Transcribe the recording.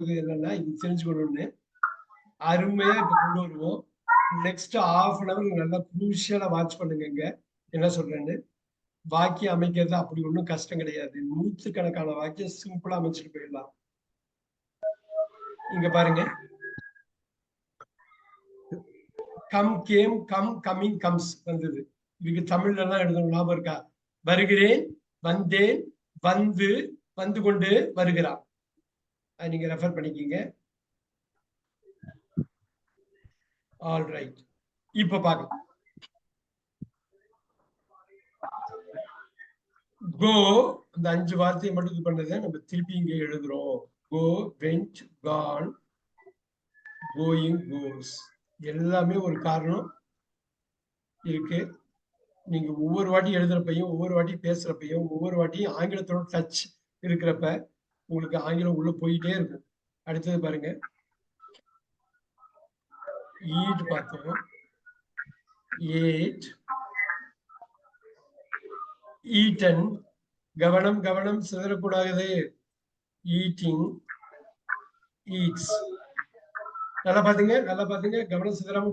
என்னன்னா இது தெரிஞ்சுக்கணும்னு அருமையா இப்ப கொண்டு வருவோம். நெக்ஸ்ட் ஹாஃப் அன் அவர் நல்லா குரூஷியலா வாட்ச் பண்ணுங்க. என்ன சொல்றேன்னு. வாக்கியம் அமைக்கிறது அப்படி ஒண்ணும் கஷ்டம் கிடையாது. நூற்றுக்கணக்கான வாக்கியம் சிம்பிளா அமைச்சிட்டு போயிடலாம். இங்க பாருங்க. Come, game, come, coming, comes வந்தது. இதுக்கு தமிழ்ல எல்லாம் எழுதணும், ஞாபகம் இருக்கா? வருகிறேன், வந்தேன், வந்து, வந்து கொண்டு வருகிறான். நீங்க ரெஃபர் பண்ணிக்கீங்க. All right. இப்ப பாக்கலாம். கோ, அந்த 5 வார்த்தையை மட்டும் இது பண்ணதை நம்ம திருப்பி இங்க எழுதுறோம். கோ, வெண்ட், கான், கோயிங், கோஸ். எல்லாமே ஒரு காரணம் இருக்கு. நீங்க ஒவ்வொரு வாட்டி எழுதுறப்பையும், ஒவ்வொரு வாட்டி பேசுறப்பையும், ஒவ்வொரு வாட்டியும் ஆங்கிலத்தோட டச் இருக்கிறப்ப உங்களுக்கு ஆங்கிலம் உள்ள போயிட்டே இருக்கும். அடுத்தது பாருங்க. ஈட் பார்த்தோம். Ate, eaten. கவனம் கவனம் சிதறக்கூடாது. Eating, eats. நல்லா பாத்தீங்க, நல்லா பாத்தீங்க. கவனம் சிதறாம